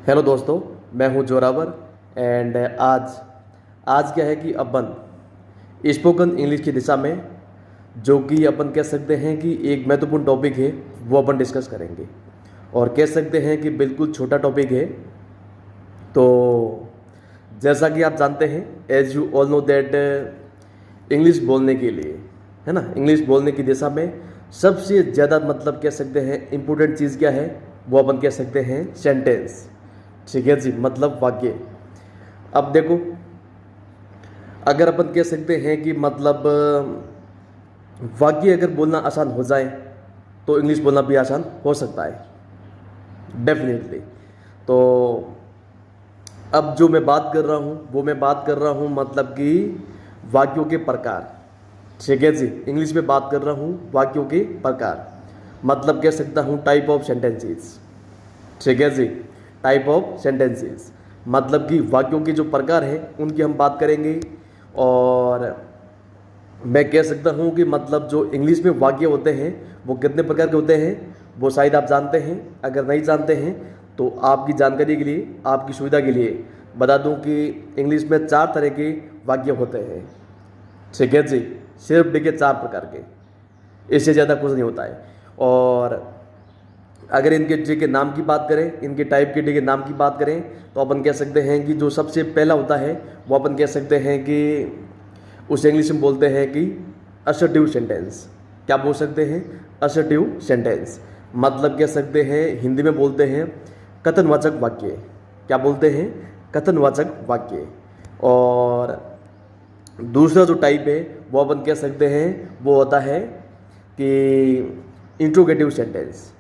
Hello दोस्तों, मैं हूं जोरावर। एंड आज क्या है कि अपन स्पोकन इंग्लिश की दिशा में जो कि अपन कह सकते हैं कि एक महत्वपूर्ण टॉपिक है वो अपन डिस्कस करेंगे। और कह सकते हैं कि बिल्कुल छोटा टॉपिक है। तो जैसा कि आप जानते हैं, as you all know that English बोलने के लिए, है ना, इंग्लिश बोलने की दिशा में सबसे ज़्यादा मतलब कह सकते हैं इम्पोर्टेंट चीज़ क्या है, वो अपन कह सकते हैं सेंटेंस। ठीक है जी, मतलब वाक्य। अब देखो, अगर अपन कह सकते हैं कि मतलब वाक्य अगर बोलना आसान हो जाए तो इंग्लिश बोलना भी आसान हो सकता है, डेफिनेटली। तो अब जो मैं बात कर रहा हूँ वो मैं बात कर रहा हूँ मतलब कि वाक्यों के प्रकार। ठीक है जी, इंग्लिश में बात कर रहा हूँ वाक्यों के प्रकार, मतलब कह सकता हूँ टाइप ऑफ सेंटेंसेस। ठीक है जी, टाइप ऑफ सेंटेंसेस मतलब कि वाक्यों के जो प्रकार हैं उनकी हम बात करेंगे। और मैं कह सकता हूँ कि मतलब जो इंग्लिश में वाक्य होते हैं वो कितने प्रकार के होते हैं वो शायद आप जानते हैं। अगर नहीं जानते हैं तो आपकी जानकारी के लिए, आपकी सुविधा के लिए बता दूं कि इंग्लिश में 4 तरह के वाक्य होते हैं। ठीक है जी, सिर्फ देखिए 4 प्रकार के, इससे ज़्यादा कुछ नहीं होता है। और अगर इनके डी के नाम की बात करें, इनके टाइप के डी के नाम की बात करें तो अपन कह सकते हैं कि जो सबसे पहला होता है वो अपन कह सकते हैं कि उसे इंग्लिश में बोलते हैं कि असर्टिव सेंटेंस। क्या बोल सकते हैं? Assertive sentence. मतलब कह सकते हैं हिंदी में बोलते हैं कथनवाचक वाक्य। क्या बोलते हैं? कथनवाचक वाक्य। और दूसरा जो टाइप है वो अपन कह सकते हैं वो होता है कि इंट्रोगेटिव सेंटेंस।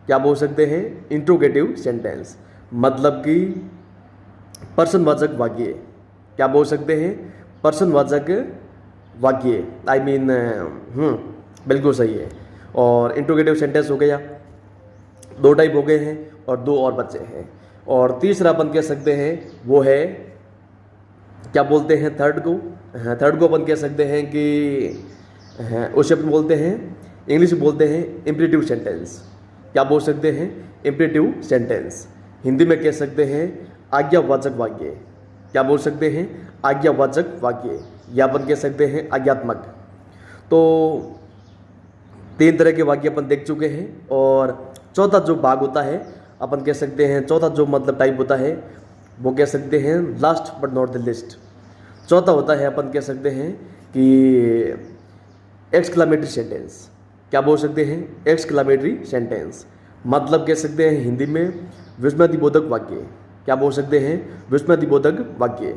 क्या बोल सकते हैं? इंट्रोगेटिव सेंटेंस मतलब कि प्रश्नवाचक वाक्य। क्या बोल सकते हैं? प्रश्नवाचक वाक्य। आई मीन बिल्कुल सही है। और इंट्रोगेटिव सेंटेंस हो गया, 2 टाइप हो गए हैं और 2 और बचे हैं। और तीसरा अपन कह सकते हैं वो है, क्या बोलते हैं, थर्ड को अपन कह सकते हैं कि उसे अपन बोलते हैं, इंग्लिश में बोलते हैं इम्परेटिव सेंटेंस। क्या बोल सकते हैं? Imperative sentence. हिंदी में कह सकते हैं आज्ञावाचक वाक्य। क्या बोल सकते हैं? आज्ञावाचक वाक्य, या अपन कह सकते हैं आज्ञात्मक। तो 3 तरह के वाक्य अपन देख चुके हैं। और चौथा जो भाग होता है अपन कह सकते हैं, चौथा जो मतलब टाइप होता है वो कह सकते हैं last but not the list. चौथा होता है अपन कह सकते हैं कि एक्सक्लामेटरी सेंटेंस। क्या बोल सकते हैं? एक्सक्लामेटरी सेंटेंस मतलब कह सकते हैं हिंदी में विस्मयदिबोधक वाक्य। क्या बोल सकते हैं? विस्मयदिबोधक वाक्य।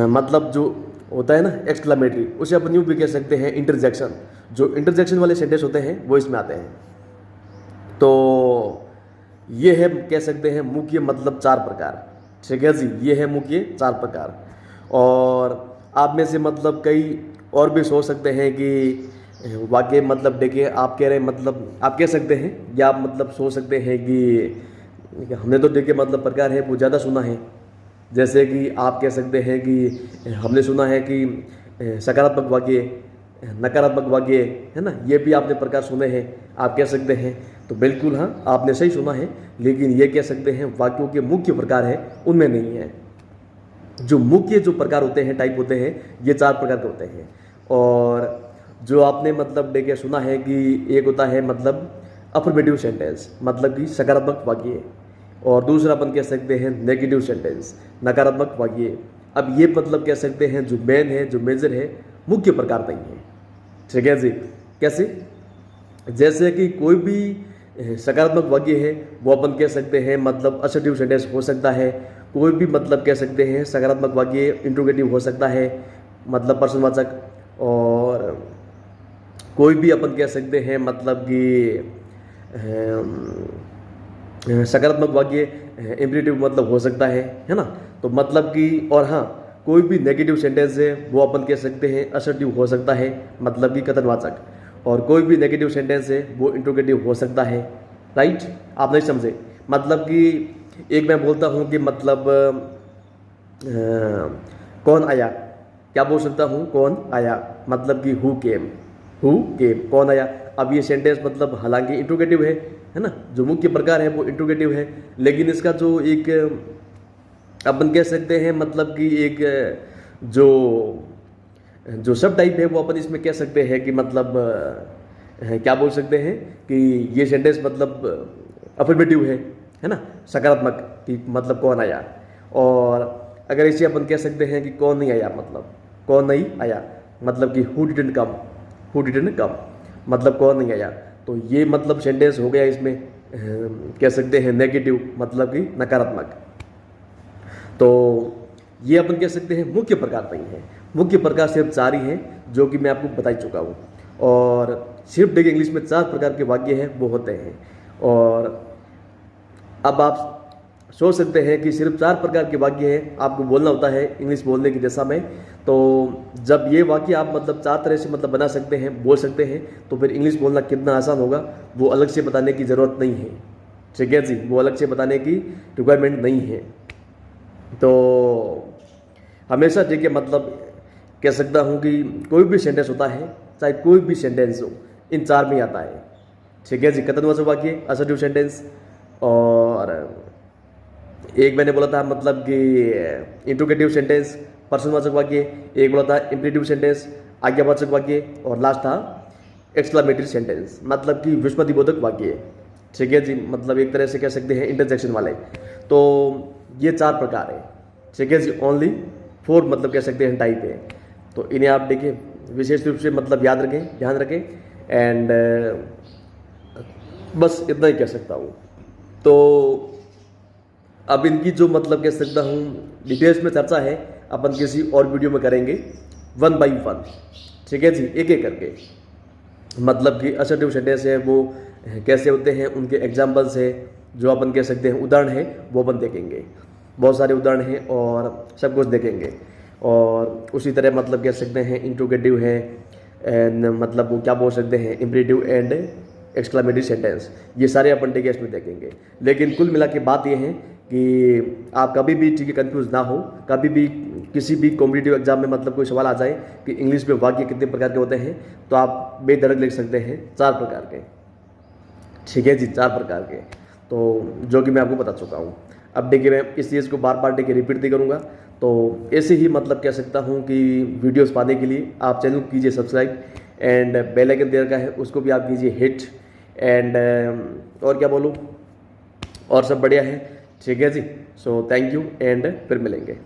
मतलब जो होता है ना एक्सक्लामेटरी, उसे अपन यूँ भी कह सकते हैं इंटरजेक्शन। जो इंटरजेक्शन वाले सेंटेंस होते हैं वो इसमें आते हैं। तो ये है कह सकते हैं मुख्य मतलब 4 प्रकार। ठीक है जी, ये है मुख्य 4 प्रकार। और आप में से मतलब कई और भी सोच सकते हैं कि वाक्य मतलब देखिए, आप कह रहे हैं मतलब आप कह सकते हैं या आप मतलब सोच सकते हैं कि हमने तो देखिए मतलब प्रकार है वो ज़्यादा सुना है। जैसे कि आप कह सकते हैं कि हमने सुना है कि सकारात्मक वाक्य, नकारात्मक वाक्य, है ना, ये भी आपने प्रकार सुने हैं, आप कह सकते हैं। तो बिल्कुल हाँ, आपने सही सुना है। लेकिन ये कह सकते हैं वाक्यों के मुख्य प्रकार है उनमें नहीं है। जो मुख्य जो प्रकार होते हैं, टाइप होते हैं, ये 4 प्रकार के होते हैं। और जो आपने मतलब देखिए सुना है कि एक होता है मतलब अफर्मेटिव सेंटेंस मतलब कि सकारात्मक वाक्य। और दूसरा अपन कह सकते हैं नेगेटिव सेंटेंस, नकारात्मक वाक्य। अब ये मतलब कह सकते हैं जो मेन है, जो मेजर है, मुख्य प्रकार नहीं है। ठीक है जी, कैसे? जैसे कि कोई भी सकारात्मक वाक्य है वो अपन कह सकते हैं मतलब असर्टिव सेंटेंस हो सकता है। कोई भी मतलब कह सकते हैं सकारात्मक वाक्य इंट्रोगेटिव हो सकता है, मतलब प्रश्नवाचक। और कोई भी अपन कह सकते हैं मतलब कि सकारात्मक वाक्य इम्परेटिव मतलब हो सकता है ना। तो मतलब कि, और हाँ, कोई भी नेगेटिव सेंटेंस है वो अपन कह सकते हैं असर्टिव हो सकता है, मतलब कि कथनवाचक। और कोई भी नेगेटिव सेंटेंस है वो इंट्रोगेटिव हो सकता है। राइट? आप नहीं समझे? मतलब कि एक मैं बोलता हूँ कि मतलब कौन आया, क्या बोल सकता हूँ? कौन आया, मतलब कि हु केम, कौन आया। अब ये सेंटेंस मतलब हालांकि इंट्रोगेटिव है, है ना। जो मुख्य प्रकार है वो इंट्रोगेटिव है, लेकिन इसका जो एक अपन कह सकते हैं मतलब कि एक जो जो सब टाइप है वो अपन इसमें कह सकते हैं कि मतलब क्या बोल सकते हैं कि ये सेंटेंस मतलब अफर्मेटिव है ना, सकारात्मक, कि मतलब कौन आया। और अगर इसे अपन कह सकते हैं कि कौन नहीं आया, मतलब कौन नहीं आया, मतलब कि who didn't come, who didn't come, मतलब कौन नहीं आया। तो ये मतलब सेंटेंस हो गया इसमें कह सकते हैं नेगेटिव, मतलब कि नकारात्मक। तो ये अपन कह सकते हैं मुख्य प्रकार नहीं है। मुख्य प्रकार सिर्फ 4 ही हैं जो कि मैं आपको बता चुका हूँ। और सिर्फ देखिए इंग्लिश में 4 प्रकार के वाक्य हैं वो होते हैं। और अब आप सोच सकते हैं कि सिर्फ 4 प्रकार के वाक्य हैं, आपको बोलना होता है इंग्लिश बोलने की दिशा में। तो जब ये वाक्य आप मतलब 4 तरह से मतलब बना सकते हैं, बोल सकते हैं, तो फिर इंग्लिश बोलना कितना आसान होगा वो अलग से बताने की ज़रूरत नहीं है। ठीक है जी, वो अलग से बताने की रिक्वायरमेंट नहीं है। तो हमेशा ठीक है मतलब कह सकता हूँ कि कोई भी सेंटेंस होता है, चाहे कोई भी सेंटेंस हो, इन 4 में आता है। ठीक है जी, कथनवाचक वाक्य, असर्टिव सेंटेंस, और एक मैंने बोला था मतलब कि इंट्रोगेटिव सेंटेंस, प्रश्नवाचक वाक्य, एक बोला था इंपेरेटिव सेंटेंस, आज्ञावाचक वाक्य, और लास्ट था एक्सक्लामेटरी सेंटेंस, मतलब कि विस्मयदिबोधक वाक्य। ठीक है जी, मतलब एक तरह से कह सकते हैं इंटरजेक्शन वाले। तो ये 4 प्रकार है। ठीक है जी, ओनली 4 मतलब कह सकते हैं टाइप है। तो इन्हें आप देखिए विशेष रूप से मतलब याद रखें, ध्यान रखें। एंड बस इतना ही कह सकता हूँ। तो अब इनकी जो मतलब कह सकता हूँ डिटेल्स में चर्चा है अपन किसी और वीडियो में करेंगे 1 बाई 1। ठीक है जी, एक एक करके, मतलब कि असर्टिव सेंटेंस है वो कैसे होते हैं, उनके एग्जाम्पल्स है, जो अपन कह सकते हैं उदाहरण है, वो अपन देखेंगे। बहुत सारे उदाहरण हैं और सब कुछ देखेंगे। और उसी तरह मतलब कह सकते हैं इंट्रोगेटिव है, एंड मतलब वो क्या बोल सकते हैं इम्परेटिव एंड एक्सक्लामेटरी सेंटेंस, ये सारे अपन टेकेस्ट में देखेंगे। लेकिन कुल मिला के बात ये है कि आप कभी भी ठीक है कंफ्यूज ना हो, कभी भी किसी भी कॉम्पिटिटिव एग्जाम में मतलब कोई सवाल आ जाए कि इंग्लिश में वाक्य कितने प्रकार के होते हैं, तो आप बेधड़क लिख सकते हैं 4 प्रकार के। ठीक है जी, 4 प्रकार के, तो जो कि मैं आपको बता चुका हूँ। अब देखिए मैं इस चीज़ को बार बार देखिए रिपीट नहीं करूँगा। तो ऐसे ही मतलब कह सकता हूँ कि वीडियोस पाने के लिए आप चैनल को कीजिए सब्सक्राइब, एंड बेल आइकन दे रखा है उसको भी आप कीजिए हिट। एंड और क्या बोलूँ, और सब बढ़िया है। ठीक है जी, सो थैंक यू एंड फिर मिलेंगे।